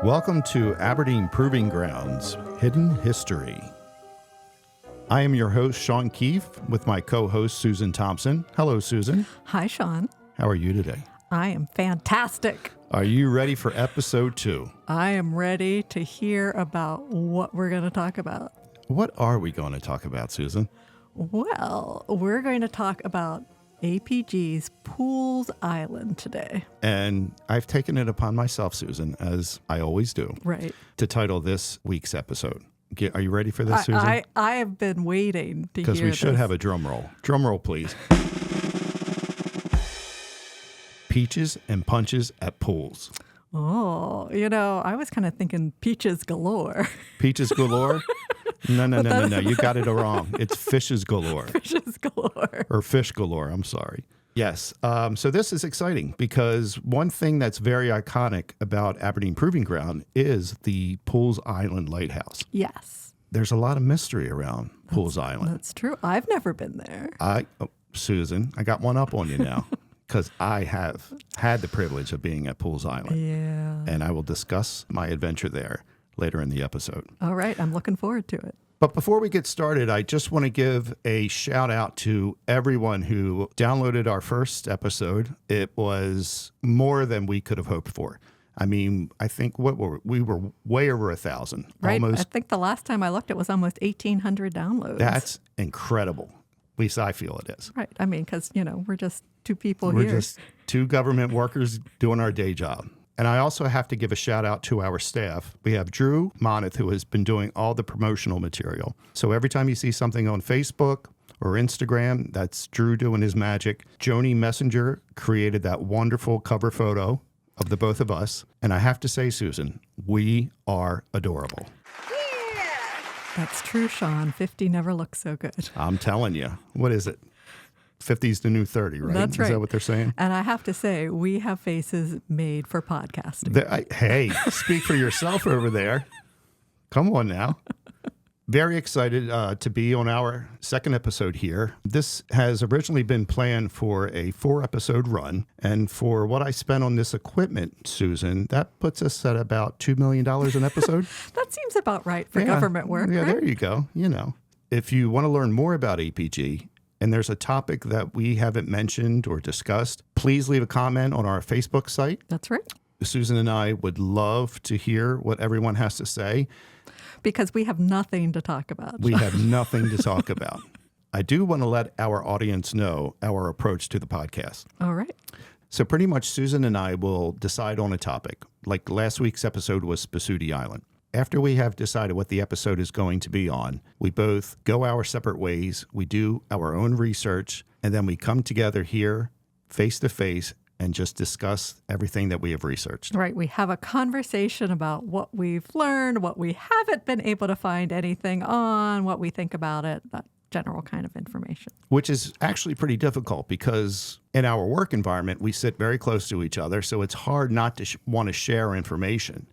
Welcome to Aberdeen Proving Grounds, Hidden History. I am your host, Sean Keefe, with my co-host, Susan Thompson. Hello, Susan. Hi, Sean. How are you today? I am fantastic. Are you ready for episode 2? I am ready to hear about what we're going to talk about. What are we going to talk about, Susan? Well, we're going to talk about APG's Poole's Island today. And I've taken it upon myself, Susan, as I always do, Right. to title this week's episode. Are you ready for this, Susan? I have been waiting to hear Because we should this. have a drum roll. Drum roll, please. Peaches and punches at Poole's. Oh, I was kind of thinking peaches galore. Peaches galore? No. You got it wrong. It's fishes galore. Peaches galore. Or fish galore, I'm sorry. Yes. So this is exciting because one thing that's very iconic about Aberdeen Proving Ground is the Poole's Island Lighthouse. Yes. There's a lot of mystery around Poole's Island. That's true. I've never been there. Susan, I got one up on you now because I have had the privilege of being at Poole's Island. Yeah. And I will discuss my adventure there later in the episode. All right. I'm looking forward to it. But before we get started, I just want to give a shout out to everyone who downloaded our first episode. It was more than we could have hoped for. I mean, I think we were way over 1,000. Right. Almost. I think the last time I looked, it was almost 1,800 downloads. That's incredible. At least I feel it is. Right. I mean, because, we're just two people We're here. just two government workers doing our day job. And I also have to give a shout out to our staff. We have Drew Moneth, who has been doing all the promotional material. So every time you see something on Facebook or Instagram, that's Drew doing his magic. Joni Messenger created that wonderful cover photo of the both of us. And I have to say, Susan, we are adorable. That's true, Sean. 50 never looks so good. I'm telling you. What is it? 50's the new 30, right? That's right. Is that what they're saying? And I have to say, we have faces made for podcasting. Hey, speak for yourself over there. Come on now. Very excited to be on our second episode here. This has originally been planned for a 4-episode run. And for what I spent on this equipment, Susan, that puts us at about $2 million an episode. That seems about right for government work. Yeah, right? There you go. If you want to learn more about APG, and there's a topic that we haven't mentioned or discussed, please leave a comment on our Facebook site. That's right. Susan and I would love to hear what everyone has to say. Because we have nothing to talk about. We have nothing to talk about. I do want to let our audience know our approach to the podcast. All right. So pretty much Susan and I will decide on a topic. Like last week's episode was Spasudi Island. After we have decided what the episode is going to be on, we both go our separate ways, we do our own research, and then we come together here face to face and just discuss everything that we have researched. Right. We have a conversation about what we've learned, what we haven't been able to find anything on, what we think about it, that general kind of information. Which is actually pretty difficult because in our work environment, we sit very close to each other, so it's hard not to want to share information.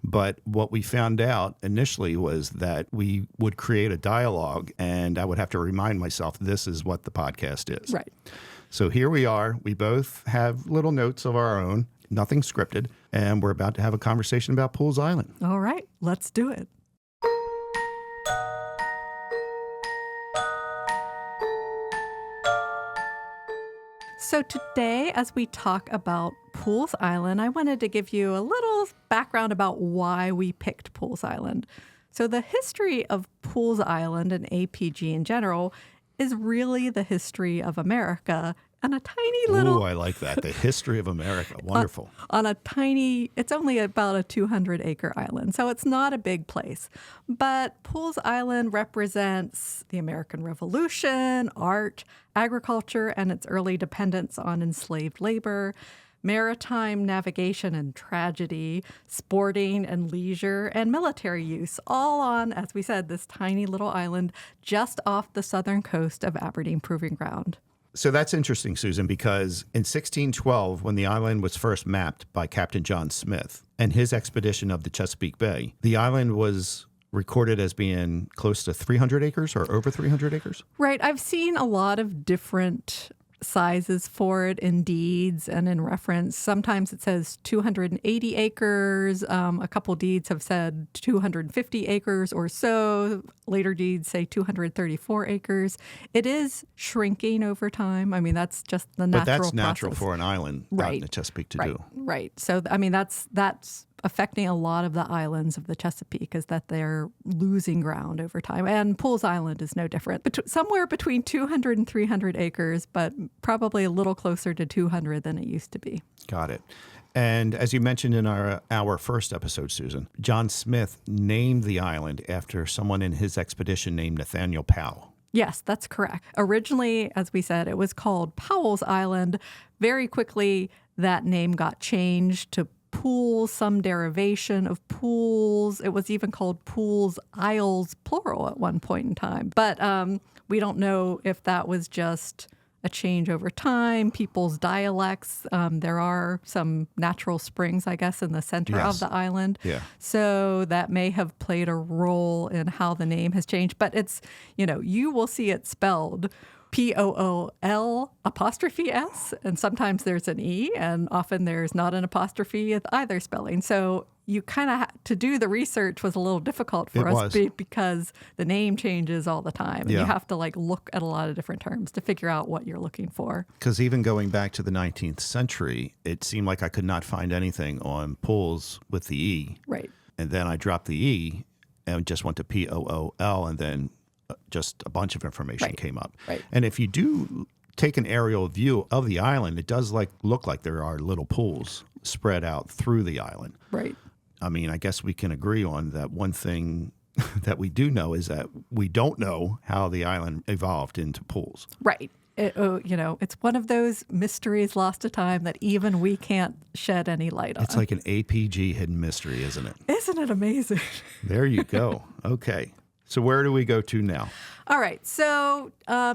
But what we found out initially was that we would create a dialogue, and I would have to remind myself this is what the podcast is. Right. So here we are. We both have little notes of our own, nothing scripted, and we're about to have a conversation about Poole's Island. All right. Let's do it. So today, as we talk about Poole's Island, I wanted to give you a little background about why we picked Poole's Island. So the history of Poole's Island and APG in general is really the history of America and a tiny little... Ooh, I like that. The history of America. Wonderful. On a tiny, it's only about a 200-acre island, so it's not a big place. But Poole's Island represents the American Revolution, art, agriculture, and its early dependence on enslaved labor, maritime navigation and tragedy, sporting and leisure, and military use, all on, as we said, this tiny little island just off the southern coast of Aberdeen Proving Ground. So that's interesting, Susan, because in 1612, when the island was first mapped by Captain John Smith and his expedition of the Chesapeake Bay, the island was recorded as being close to 300 acres or over 300 acres? Right. I've seen a lot of different sizes for it in deeds and in reference. Sometimes it says 280 acres. A couple deeds have said 250 acres or so. Later deeds say 234 acres. It is shrinking over time. I mean, that's just the natural process. But that's natural for an island out in the Chesapeake to do. Right. So, I mean, that's affecting a lot of the islands of the Chesapeake, is that they're losing ground over time. And Poole's Island is no different. Somewhere between 200 and 300 acres, but probably a little closer to 200 than it used to be. Got it. And as you mentioned in our first episode, Susan, John Smith named the island after someone in his expedition named Nathaniel Powell. Yes, that's correct. Originally, as we said, it was called Powell's Island. Very quickly, that name got changed to Poole, some derivation of Pools. It was even called Poole's Isles, plural, at one point in time. But we don't know if that was just a change over time, people's dialects. There are some natural springs, I guess, in the center of the island. Yeah. So that may have played a role in how the name has changed. But it's, you will see it spelled Pool apostrophe S, and sometimes there's an E, and often there's not an apostrophe with either spelling. So you kind of to do the research was a little difficult for us because the name changes all the time. And you have to look at a lot of different terms to figure out what you're looking for. Because even going back to the 19th century, it seemed like I could not find anything on Pools with the E. Right. And then I dropped the E and just went to Pool, and then just a bunch of information came up. Right. And if you do take an aerial view of the island, it does look like there are little pools spread out through the island. Right. I mean, I guess we can agree on that. One thing that we do know is that we don't know how the island evolved into pools. Right. It's one of those mysteries lost to time that even we can't shed any light on. It's like an APG hidden mystery, isn't it? Isn't it amazing? There you go. Okay. So where do we go to now? All right. So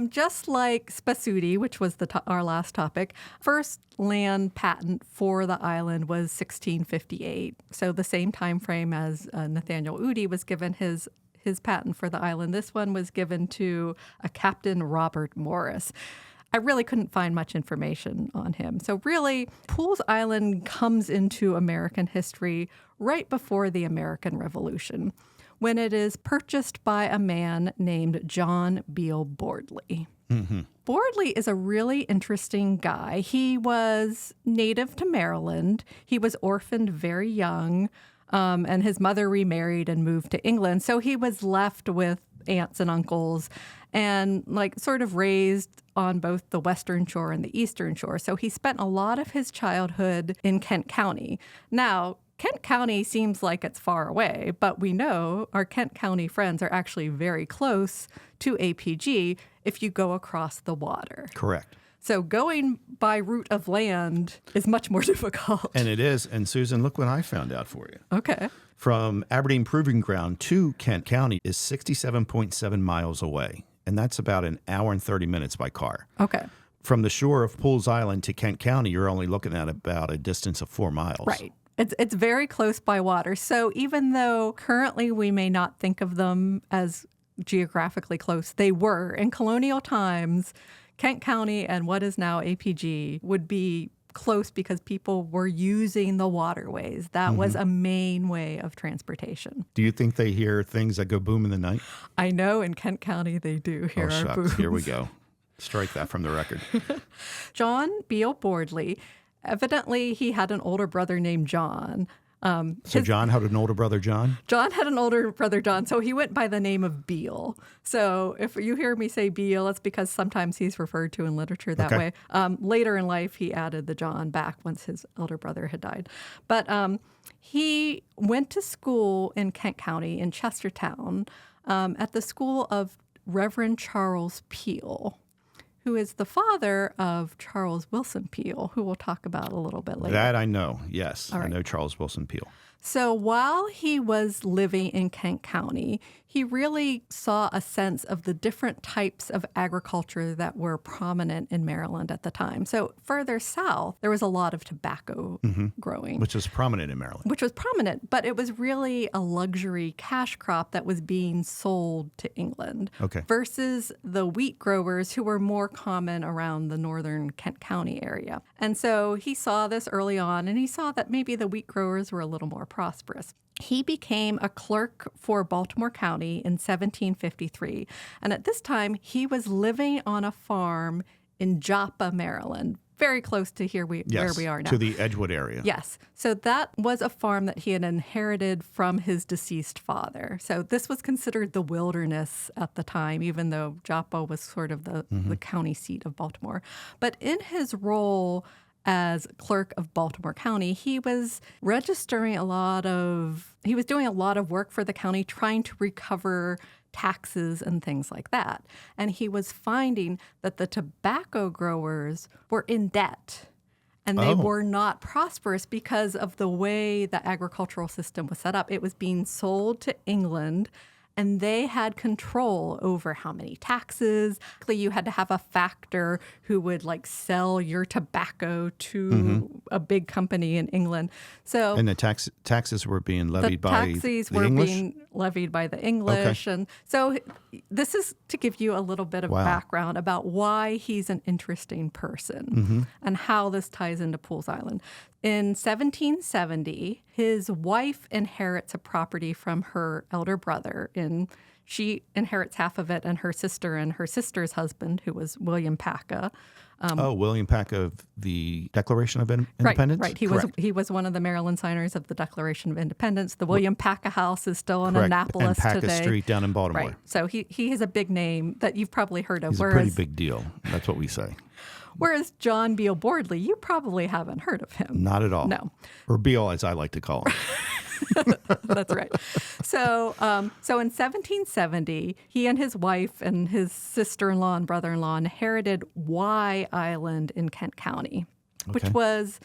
just like Spasudi, which was our last topic, first land patent for the island was 1658. So the same time frame as Nathaniel Udy was given his patent for the island. This one was given to a Captain Robert Morris. I really couldn't find much information on him. So really, Poole's Island comes into American history right before the American Revolution, when it is purchased by a man named John Beale Bordley. Mm-hmm. Bordley is a really interesting guy. He was native to Maryland. He was orphaned very young, and his mother remarried and moved to England. So he was left with aunts and uncles and sort of raised on both the western shore and the eastern shore. So he spent a lot of his childhood in Kent County. Now, Kent County seems like it's far away, but we know our Kent County friends are actually very close to APG if you go across the water. Correct. So going by route of land is much more difficult. And it is. And Susan, look what I found out for you. Okay. From Aberdeen Proving Ground to Kent County is 67.7 miles away. And that's about an hour and 30 minutes by car. Okay. From the shore of Poole's Island to Kent County, you're only looking at about a distance of 4 miles. Right. It's very close by water. So even though currently we may not think of them as geographically close, they were. In colonial times, Kent County and what is now APG would be close because people were using the waterways. That was a main way of transportation. Do you think they hear things that go boom in the night? I know in Kent County they do hear our booms. Here we go. Strike that from the record. John Beale Bordley, evidently he had an older brother named John. So John had an older brother, John? John had an older brother, John, so he went by the name of Beale. So if you hear me say Beale, it's because sometimes he's referred to in literature that way. Later in life, he added the John back once his elder brother had died. But he went to school in Kent County in Chestertown at the school of Reverend Charles Poole, who is the father of Charles Willson Poole, who we'll talk about a little bit later. That I know, yes. All right. I know Charles Willson Poole. So while he was living in Kent County, he really saw a sense of the different types of agriculture that were prominent in Maryland at the time. So further south, there was a lot of tobacco growing. Which was prominent in Maryland. Which was prominent, but it was really a luxury cash crop that was being sold to England versus the wheat growers who were more common around the northern Kent County area. And so he saw this early on, and he saw that maybe the wheat growers were a little more prosperous. He became a clerk for Baltimore County in 1753. And at this time, he was living on a farm in Joppa, Maryland, very close to where we are now. To the Edgewood area. Yes. So that was a farm that he had inherited from his deceased father. So this was considered the wilderness at the time, even though Joppa was sort of the county seat of Baltimore. But in his role as clerk of Baltimore County, he was doing a lot of work for the county, trying to recover taxes and things like that. And he was finding that the tobacco growers were in debt and they were not prosperous because of the way the agricultural system was set up. It was being sold to England, and they had control over how many taxes. You had to have a factor who would sell your tobacco to a big company in England. So and the taxes were being levied by the English? Taxes were being levied by the English. And so this is to give you a little bit of background about why he's an interesting person and how this ties into Poole's Island. In 1770, his wife inherits a property from her elder brother. She inherits half of it, and her sister's husband, who was William Paca. William Paca of the Declaration of Independence? Right. He was one of the Maryland signers of the Declaration of Independence. The William Paca House is still in Annapolis and Paca today. Street down in Baltimore. Right. So he has a big name that you've probably heard of. He's a pretty big deal. That's what we say. Whereas John Beale Bordley, you probably haven't heard of him. Not at all. No. Or Beale, as I like to call him. That's right. So in 1770, he and his wife and his sister-in-law and brother-in-law inherited Y Island in Kent County, which was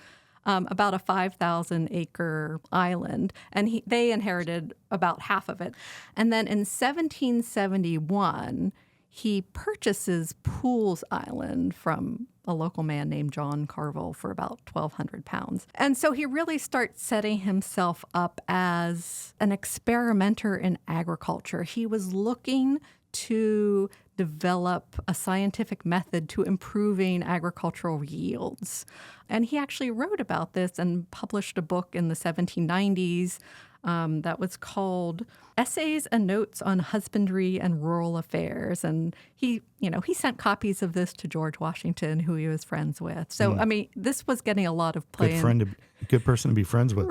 about a 5,000-acre island, and they inherited about half of it. And then in 1771, he purchases Poole's Island from a local man named John Carville for about 1,200 pounds. And so he really starts setting himself up as an experimenter in agriculture. He was looking to develop a scientific method to improving agricultural yields. And he actually wrote about this and published a book in the 1790s that was called Essays and Notes on Husbandry and Rural Affairs. And he sent copies of this to George Washington, who he was friends with. So, I mean, this was getting a lot of play. Good person to be friends with.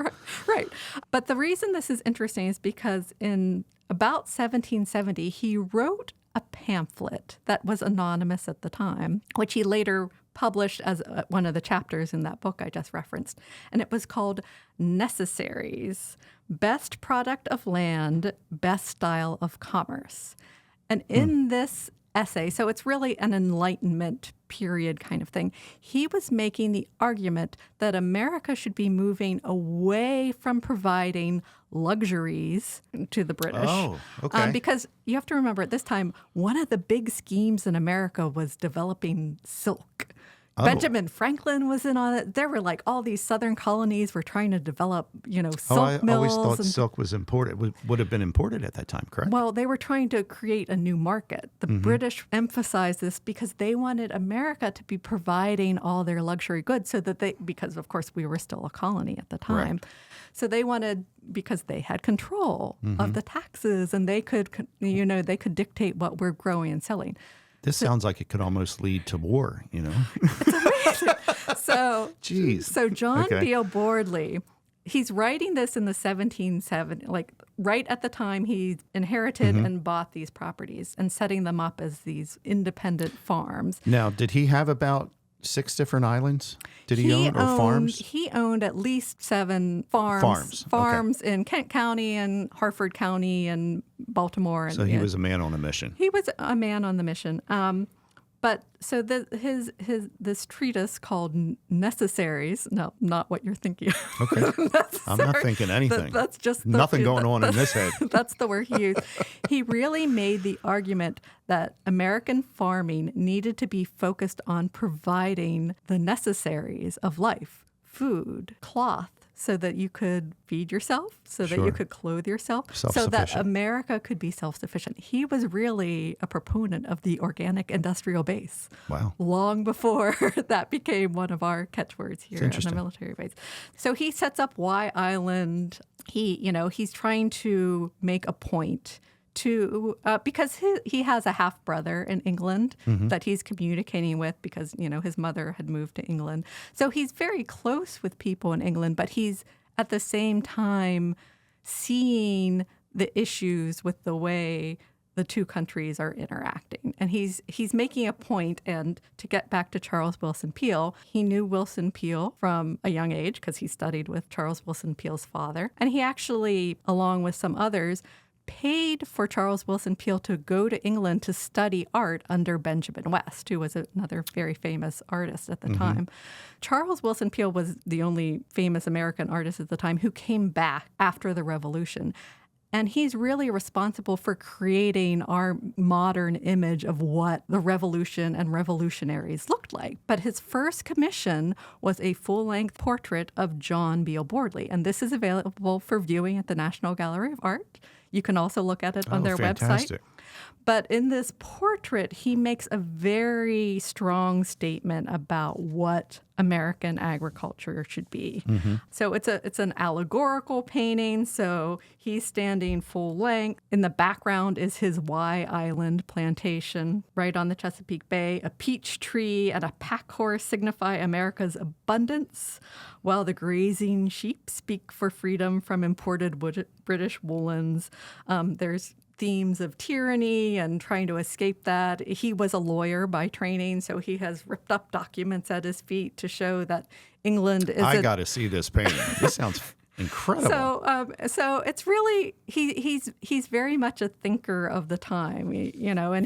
Right. But the reason this is interesting is because in about 1770, he wrote a pamphlet that was anonymous at the time, which he later published as one of the chapters in that book I just referenced. And it was called Necessaries, Best Product of Land, Best Style of Commerce. And in this essay, so it's really an Enlightenment period kind of thing, he was making the argument that America should be moving away from providing luxuries to the British. Oh, okay. Because you have to remember, at this time, one of the big schemes in America was developing silk. Benjamin Franklin was in on it. There were all these southern colonies were trying to develop, silk mills. I always thought silk was imported, would have been imported at that time, correct? Well, they were trying to create a new market. The British emphasized this because they wanted America to be providing all their luxury goods because of course we were still a colony at the time. Right. So they wanted, because they had control of the taxes and they could dictate what we're growing and selling. This sounds like it could almost lead to war, It's amazing. So John Beale Bordley, he's writing this in the 1770s, right at the time he inherited and bought these properties and setting them up as these independent farms. Now, did he have about 6 different islands? Did he own, or farms? He owned at least 7 farms in Kent County and Harford County and Baltimore. And, so he was a man on a mission. He was a man on the mission. But so this treatise called Necessaries, no, not what you're thinking of. Okay. I'm not thinking anything. That's just nothing going on in this head. That's the word he used. He really made the argument that American farming needed to be focused on providing the necessaries of life, food, cloth, so that you could feed yourself, so that you could clothe yourself, so that America could be self-sufficient. He was really a proponent of the organic industrial base. Wow. Long before that became one of our catchwords here in the military base. So he sets up Y Island. He's trying to make a point to because he has a half brother in England that he's communicating with because his mother had moved to England. So he's very close with people in England, but he's at the same time seeing the issues with the way the two countries are interacting. And he's making a point. And to get back to Charles Willson Peale, he knew Willson Peale from a young age because he studied with Charles Willson Peale's father. And he actually, along with some others, paid for Charles Willson Peale to go to England to study art under Benjamin West, who was another very famous artist at the time. Charles Willson Peale was the only famous American artist at the time who came back after the Revolution. And he's really responsible for creating our modern image of what the revolution and revolutionaries looked like. But his first commission was a full-length portrait of John Beale Bordley. And this is available for viewing at the National Gallery of Art. You can also look at it on their website. But in this portrait, he makes a very strong statement about what American agriculture should be. So it's an allegorical painting. So he's standing full length. In the background is his Y Island plantation right on the Chesapeake Bay. A peach tree and a pack horse signify America's abundance, while the grazing sheep speak for freedom from imported British woolens. There's themes of tyranny and trying to escape that. He was a lawyer by training, so he has ripped up documents at his feet to show that England is. I got to see this painting. This sounds incredible. So it's really he's very much a thinker of the time, and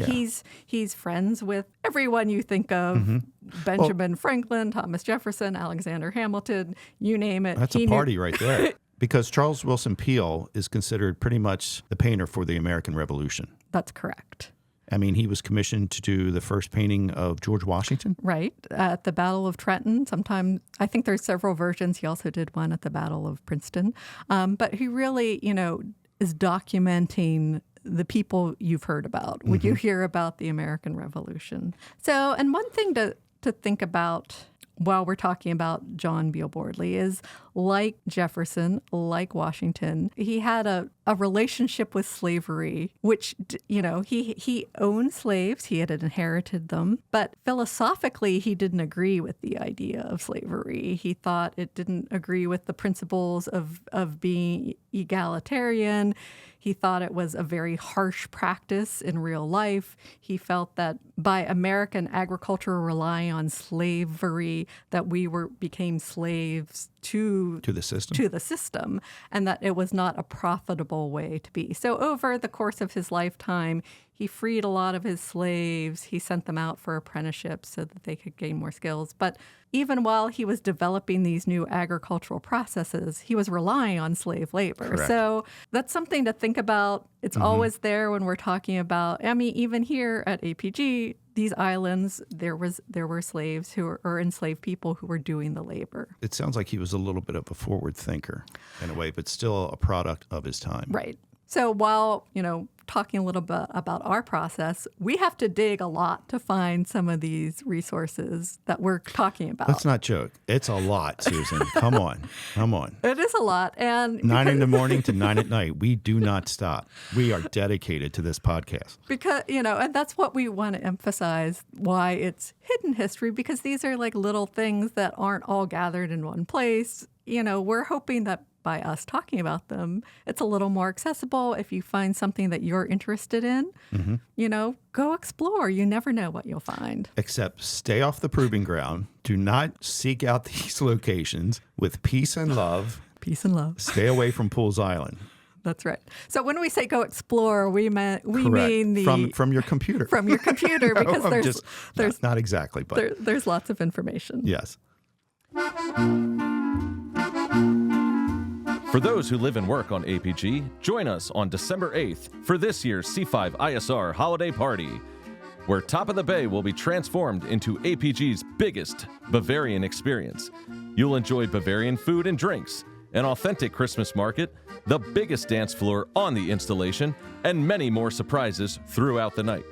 he's friends with everyone you think of: Benjamin Franklin, Thomas Jefferson, Alexander Hamilton, you name it. That's a party right there. Because Charles Willson Peale is considered pretty much the painter for the American Revolution. That's correct. I mean, he was commissioned to do the first painting of George Washington. Right, at the Battle of Trenton. Sometimes, I think there's several versions. He also did one at the Battle of Princeton. But he really, is documenting the people you've heard about when you hear about the American Revolution. So, and one thing to think about while we're talking about John Beale Bordley is, like Jefferson, like Washington, he had a relationship with slavery, which, he owned slaves. He had inherited them. But philosophically, he didn't agree with the idea of slavery. He thought it didn't agree with the principles of being egalitarian. He thought it was a very harsh practice in real life. He felt that by American agriculture relying on slavery, that we became slaves to the system, and that it was not a profitable way to be. So over the course of his lifetime, he freed a lot of his slaves. He sent them out for apprenticeships so that they could gain more skills. But even while he was developing these new agricultural processes, he was relying on slave labor. Correct. So that's something to think about. It's always there when we're talking about, even here at APG, these islands, there were slaves or enslaved people who were doing the labor. It sounds like he was a little bit of a forward thinker in a way, but still a product of his time. Right. So while, talking a little bit about our process, we have to dig a lot to find some of these resources that we're talking about. Let's not joke. It's a lot, Susan. Come on. It is a lot. And 9 in the morning to 9 at night. We do not stop. We are dedicated to this podcast. Because, and that's what we want to emphasize, why it's hidden history, because these are like little things that aren't all gathered in one place. We're hoping that by us talking about them, it's a little more accessible. If you find something that you're interested in, go explore. You never know what you'll find. Except stay off the proving ground. Do not seek out these locations with peace and love. Peace and love. Stay away from Poole's Island. That's right. So when we say go explore, we Correct. mean the from your computer. from your computer, because I'm there's not exactly, but there's lots of information. yes. For those who live and work on APG, join us on December 8th for this year's C5 ISR Holiday Party, where Top of the Bay will be transformed into APG's biggest Bavarian experience. You'll enjoy Bavarian food and drinks, an authentic Christmas market, the biggest dance floor on the installation, and many more surprises throughout the night.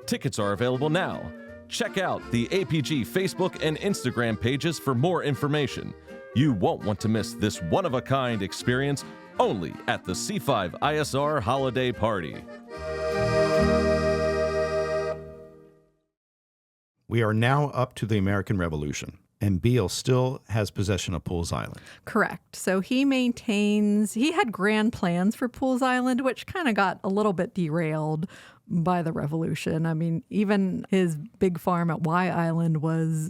Tickets are available now. Check out the APG Facebook and Instagram pages for more information. You won't want to miss this one-of-a-kind experience only at the C5 ISR Holiday Party. We are now up to the American Revolution, and Beale still has possession of Poole's Island. Correct. So he had grand plans for Poole's Island, which kind of got a little bit derailed by the Revolution. I mean, even his big farm at Y Island was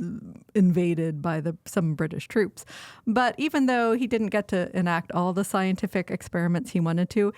invaded by some British troops. But even though he didn't get to enact all the scientific experiments he wanted to,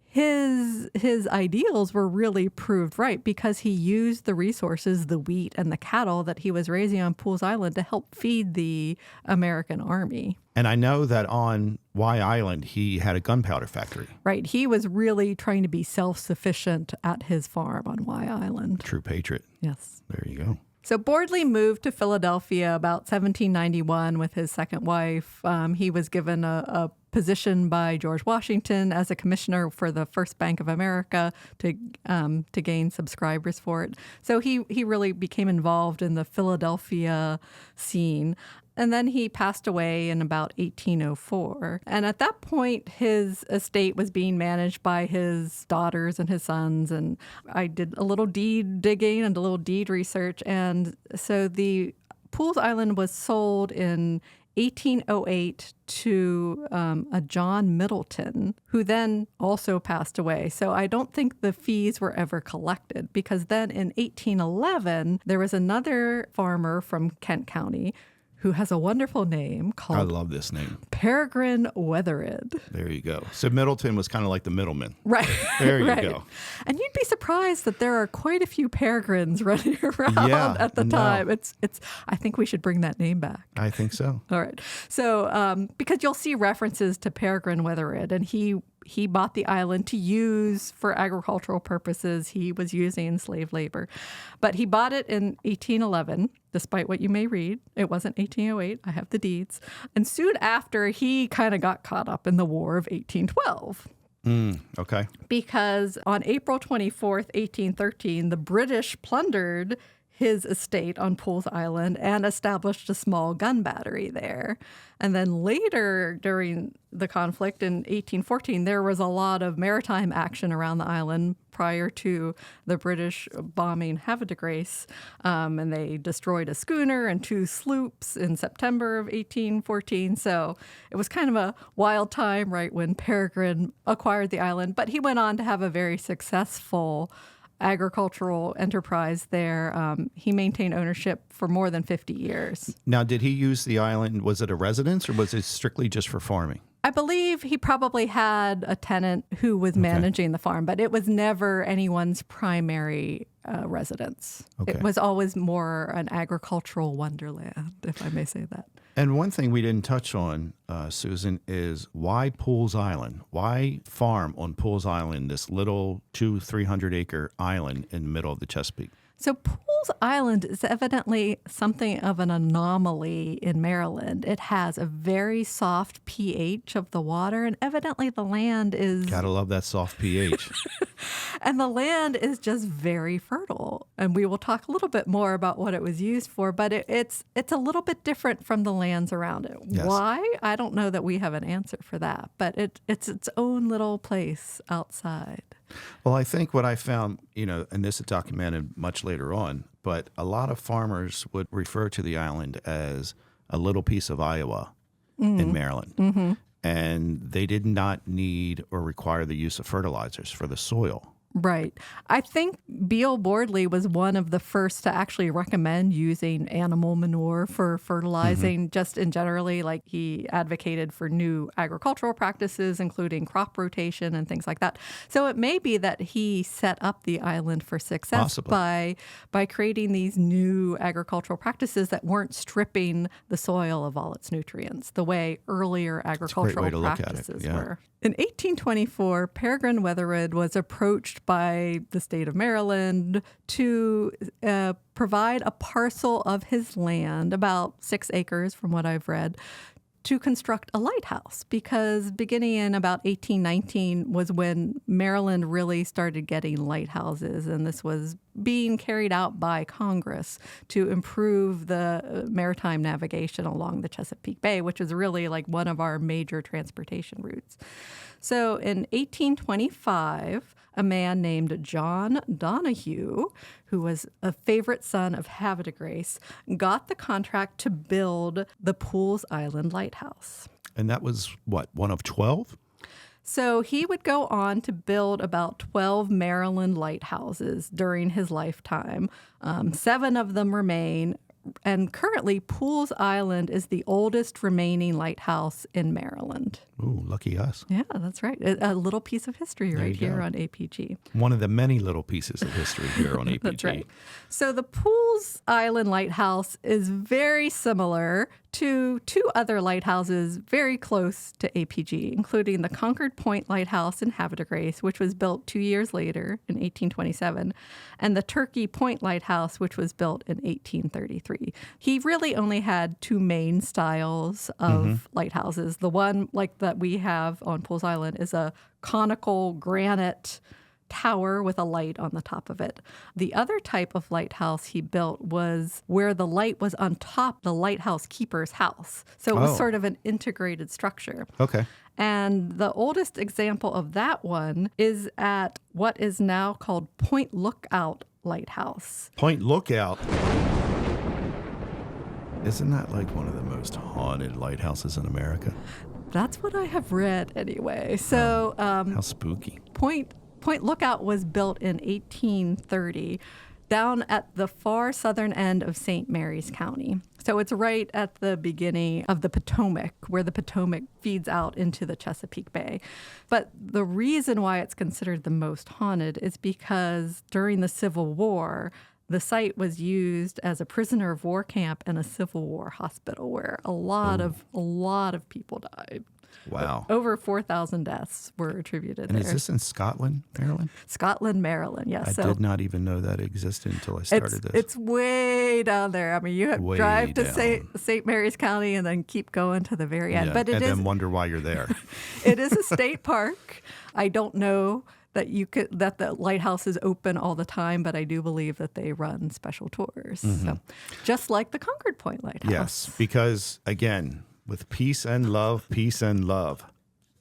his ideals were really proved right, because he used the resources, the wheat and the cattle that he was raising on Poole's Island, to help feed the American army. And I know that on Y Island, he had a gunpowder factory. Right. He was really trying to be self-sufficient at his farm on Y Island. True patriot. Yes. There you go. So Bordley moved to Philadelphia about 1791 with his second wife. He was given a position by George Washington as a commissioner for the First Bank of America to gain subscribers for it. So he really became involved in the Philadelphia scene. And then he passed away in about 1804. And at that point, his estate was being managed by his daughters and his sons. And I did a little deed digging and a little deed research. And so the Poole's Island was sold in 1808 to a John Middleton, who then also passed away. So I don't think the fees were ever collected, because then in 1811, there was another farmer from Kent County who has a wonderful name I called love this name. Peregrine Wethered. There you go. So Middleton was kind of like the middleman. Right. There you right. go. And you'd be surprised that there are quite a few peregrines running around at the no. time. It's. I think we should bring that name back. I think so. All right. So because you'll see references to Peregrine Wethered, and he bought the island to use for agricultural purposes. He was using slave labor. But he bought it in 1811, despite what you may read. It wasn't 1808. I have the deeds. And soon after, he kind of got caught up in the War of 1812. Okay. Because on April 24th, 1813, the British plundered his estate on Poole's Island and established a small gun battery there. And then later during the conflict in 1814, there was a lot of maritime action around the island prior to the British bombing Havre de Grace. And they destroyed a schooner and 2 sloops in September of 1814. So it was kind of a wild time, right, when Peregrine acquired the island. But he went on to have a very successful agricultural enterprise there. He maintained ownership for more than 50 years. Now, did he use the island? Was it a residence, or was it strictly just for farming? I believe he probably had a tenant who was managing the farm, but it was never anyone's primary residence. Okay. It was always more an agricultural wonderland, if I may say that. And one thing we didn't touch on, Susan, is why Poole's Island? Why farm on Poole's Island, this little 200-300 acre island in the middle of the Chesapeake? So Poole's Island is evidently something of an anomaly in Maryland. It has a very soft pH of the water, and evidently the land is... Gotta love that soft pH. And the land is just very fertile. And we will talk a little bit more about what it was used for, but it's a little bit different from the lands around it. Yes. Why? I don't know that we have an answer for that, but it's its own little place outside. Well, I think what I found, and this is documented much later on, but a lot of farmers would refer to the island as a little piece of Iowa in Maryland. Mm-hmm. And they did not need or require the use of fertilizers for the soil Right. I think Beale Bordley was one of the first to actually recommend using animal manure for fertilizing, just in generally. Like, he advocated for new agricultural practices, including crop rotation and things like that. So it may be that he set up the island for success Possibly. by creating these new agricultural practices that weren't stripping the soil of all its nutrients the way earlier agricultural way to look at it, practices yeah. were. In 1824, Peregrine Weatherwood was approached by the state of Maryland to provide a parcel of his land, about 6 acres from what I've read, to construct a lighthouse, because beginning in about 1819 was when Maryland really started getting lighthouses, and this was being carried out by Congress to improve the maritime navigation along the Chesapeake Bay, which is really like one of our major transportation routes. So in 1825, a man named John Donahue, who was a favorite son of Havidegrace, got the contract to build the Poole's Island Lighthouse. And that was, what, one of 12? So he would go on to build about 12 Maryland lighthouses during his lifetime. 7 of them remain. And currently, Poole's Island is the oldest remaining lighthouse in Maryland. Ooh, lucky us. Yeah, that's right. A little piece of history right you here go. on APG. One of the many little pieces of history here on APG. That's right. So the Poole's Island Lighthouse is very similar to 2 other lighthouses very close to APG, including the Concord Point Lighthouse in Havidegrace, which was built 2 years later in 1827, and the Turkey Point Lighthouse, which was built in 1833. He really only had 2 main styles of lighthouses. The one like that we have on Poole's Island is a conical granite tower with a light on the top of it. The other type of lighthouse he built was where the light was on top the lighthouse keeper's house. So it was sort of an integrated structure. Okay. And the oldest example of that one is at what is now called Point Lookout Lighthouse. Point Lookout. Isn't that like one of the most haunted lighthouses in America? That's what I have read anyway. So How spooky. Point Lookout was built in 1830 down at the far southern end of St. Mary's County. So it's right at the beginning of the Potomac, where the Potomac feeds out into the Chesapeake Bay. But the reason why it's considered the most haunted is because during the Civil War, the site was used as a prisoner of war camp and a Civil War hospital where a lot of people died. Wow. Over 4,000 deaths were attributed And there. is this in Scotland, Maryland? Scotland, Maryland, yes. I did not even know that existed until I started this. It's way down there. I mean, you have Way drive to down. St. Mary's County and then keep going to the very end. Yeah, But and then wonder why you're there. it is a state park. I don't know that that the lighthouse is open all the time, but I do believe that they run special tours. So, just like the Concord Point Lighthouse. Yes, because again, with peace and love,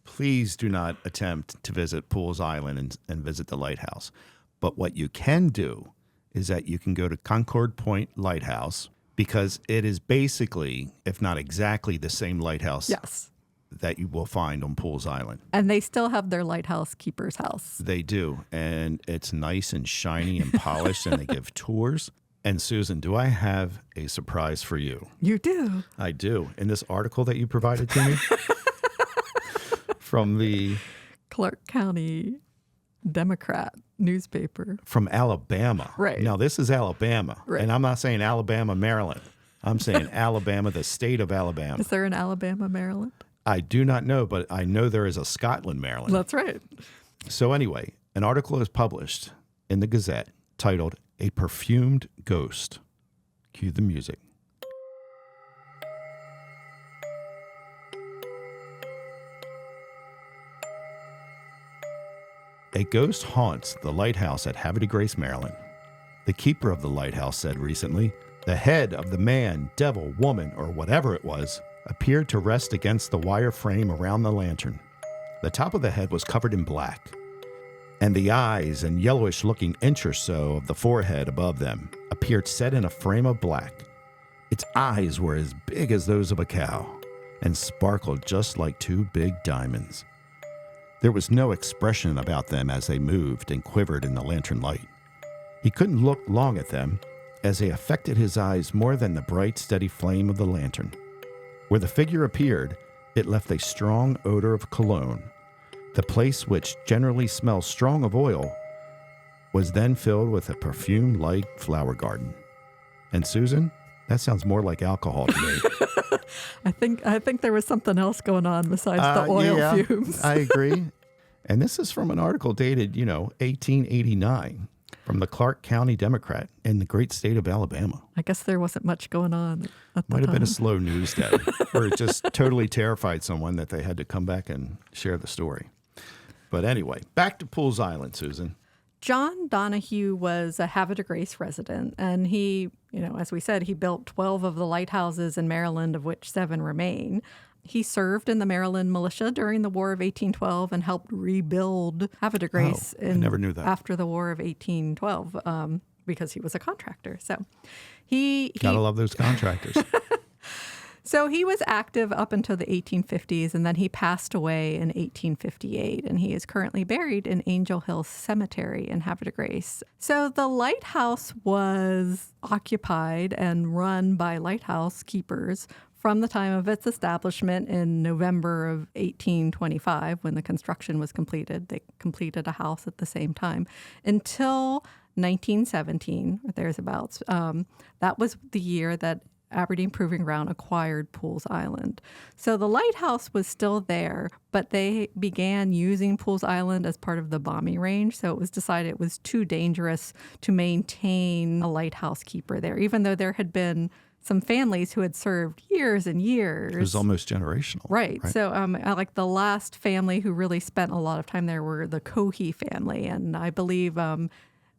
please do not attempt to visit Poole's Island and visit the lighthouse. But what you can do is that you can go to Concord Point Lighthouse, because it is basically, if not exactly, the same lighthouse Yes. that you will find on Poole's Island. And they still have their lighthouse keeper's house. They do. And it's nice and shiny and polished, and they give tours. And Susan, do I have a surprise for you? You do. I do. In this article that you provided to me from the Clark County Democrat newspaper. from Alabama. Right. Now, this is Alabama. Right. And I'm not saying Alabama, Maryland. I'm saying Alabama, the state of Alabama. Is there an Alabama, Maryland? I do not know, but I know there is a Scotland, Maryland. That's right. So anyway, an article is published in the Gazette titled "A Perfumed Ghost." Cue the music. A ghost haunts the lighthouse at Havidegrace, Maryland. The keeper of the lighthouse said recently, the head of the man, devil, woman, or whatever it was, appeared to rest against the wire frame around the lantern. The top of the head was covered in black, and the eyes and yellowish-looking inch or so of the forehead above them appeared set in a frame of black. Its eyes were as big as those of a cow and sparkled just like 2 big diamonds. There was no expression about them as they moved and quivered in the lantern light. He couldn't look long at them, as they affected his eyes more than the bright, steady flame of the lantern. Where the figure appeared, it left a strong odor of cologne. The place, which generally smells strong of oil, was then filled with a perfume-like flower garden. And Susan, that sounds more like alcohol to me. I think there was something else going on besides the oil fumes. I agree. And this is from an article dated, 1889 from the Clark County Democrat in the great state of Alabama. I guess there wasn't much going on at the Might have been a time. slow news day where it just totally terrified someone that they had to come back and share the story. But anyway, back to Poole's Island, Susan. John Donahue was a Havre de Grace resident, and he, as we said, he built 12 of the lighthouses in Maryland, of which 7 remain. He served in the Maryland militia during the War of 1812 and helped rebuild Havre de Grace I never knew that. after the War of 1812 because he was a contractor. So he Gotta love those contractors. So he was active up until the 1850s, and then he passed away in 1858, and he is currently buried in Angel Hill Cemetery in Havre de Grace. So the lighthouse was occupied and run by lighthouse keepers from the time of its establishment in November of 1825, when the construction was completed. They completed a house at the same time until 1917, or thereabouts. That was the year that Aberdeen Proving Ground acquired Poole's Island. So the lighthouse was still there, but they began using Poole's Island as part of the bombing range. So it was decided it was too dangerous to maintain a lighthouse keeper there, even though there had been some families who had served years and years. It was almost generational. Right. So like the last family who really spent a lot of time there were the Cohee family. And I believe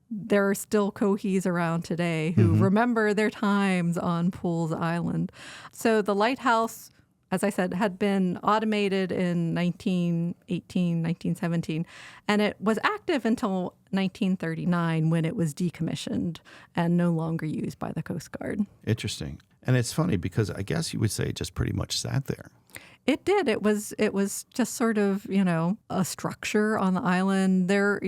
there are still Cohees around today who remember their times on Poole's Island. So the lighthouse, as I said, had been automated in 1918, 1917, and it was active until 1939 when it was decommissioned and no longer used by the Coast Guard. Interesting. And it's funny because I guess you would say it just pretty much sat there. It did. It was just sort of, a structure on the island. There,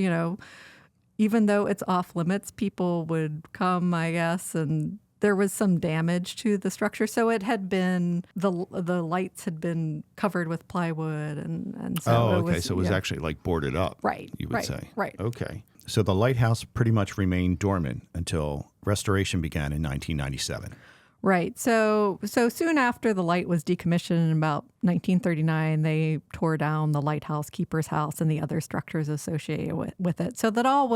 even though it's off limits, people would come, I guess, and there was some damage to the structure. So it had been, the lights had been covered with plywood. And so it was, so it was actually like boarded up, right, you would say. Right. Okay. So the lighthouse pretty much remained dormant until restoration began in 1997. Right. So soon after the light was decommissioned in about 1939, they tore down the lighthouse keeper's house and the other structures associated with it. So that all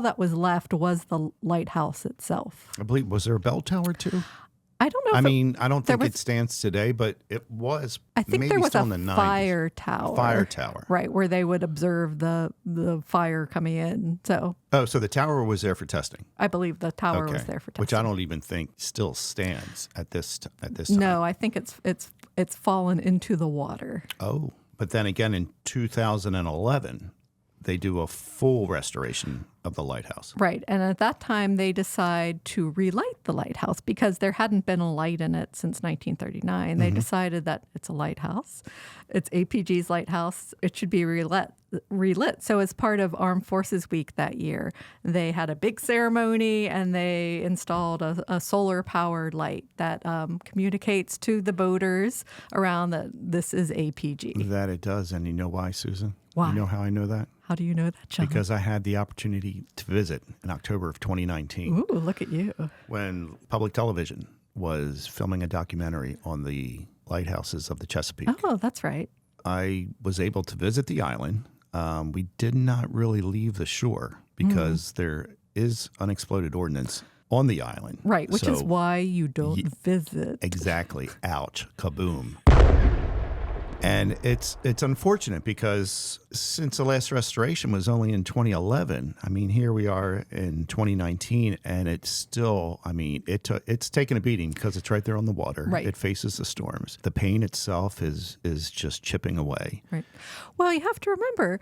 that was left was the lighthouse itself. I believe, was there a bell tower too? I don't know. I don't think it stands today, but it was. I think maybe there was still a in the 90s. fire tower. Fire tower. Right, where they would observe the fire coming in. So So the tower was there for testing. I believe the tower was there for testing. Which I don't even think still stands at this time. No, I think it's fallen into the water. Oh, but then again in 2011, they do a full restoration of the lighthouse. Right. And at that time, they decide to relight the lighthouse because there hadn't been a light in it since 1939. They decided that it's a lighthouse. It's APG's lighthouse. It should be relit. So as part of Armed Forces Week that year, they had a big ceremony and they installed a solar-powered light that communicates to the boaters around that this is APG. That it does. And you know why, Susan? Why? You know how I know that? How do you know that, John? Because I had the opportunity to visit in October of 2019 Ooh, look at you. when public television was filming a documentary on the lighthouses of the Chesapeake. Oh, that's right. I was able to visit the island. We did not really leave the shore because there is unexploded ordnance on the island. Right, which is So- why you don't visit. Exactly. Ouch. Kaboom. And it's unfortunate because since the last restoration was only in 2011, I mean, here we are in 2019, and it's still, I mean, it's taken a beating because it's right there on the water. Right. It faces the storms. The paint itself is just chipping away. Right. Well, you have to remember,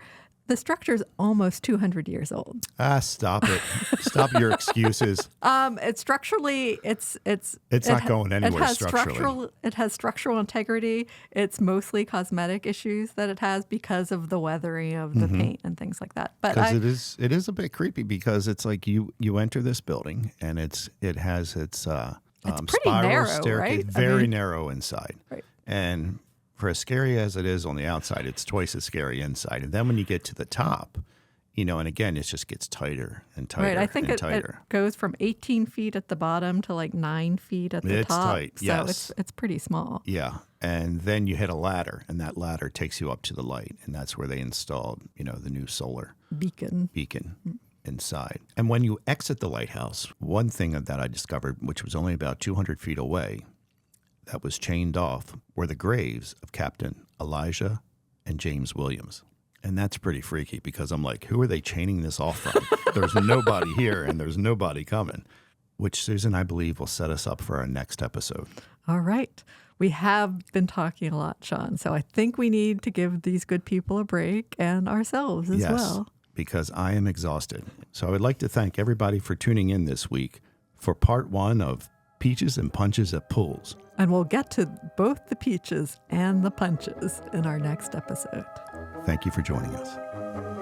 The structure is almost 200 years old. Stop it. Stop your excuses. It's structurally, it's not going anywhere structurally. It has structural integrity. It's mostly cosmetic issues that it has because of the weathering of the paint and things like that. But Because it is a bit creepy because it's like you enter this building and it has its pretty spiral narrow, staircase, right? very narrow inside. Right. And for as scary as it is on the outside, it's twice as scary inside. And then when you get to the top, and again, it just gets tighter and tighter right, I think and it tighter. goes from 18 feet at the bottom to like 9 feet at the It's top. tight, so yes. it's pretty small. Yeah. And then you hit a ladder, and that ladder takes you up to the light. And that's where they installed, the new solar Beacon. Inside. And when you exit the lighthouse, one thing that I discovered, which was only about 200 feet away, that was chained off, were the graves of Captain Elijah and James Williams. And that's pretty freaky because I'm like, who are they chaining this off from? There's nobody here and there's nobody coming, which Susan, I believe, will set us up for our next episode. All right. We have been talking a lot, Sean. So I think we need to give these good people a break and ourselves as well. Because I am exhausted. So I would like to thank everybody for tuning in this week for part 1 of Peaches and Punches at Poole's. And we'll get to both the peaches and the punches in our next episode. Thank you for joining us.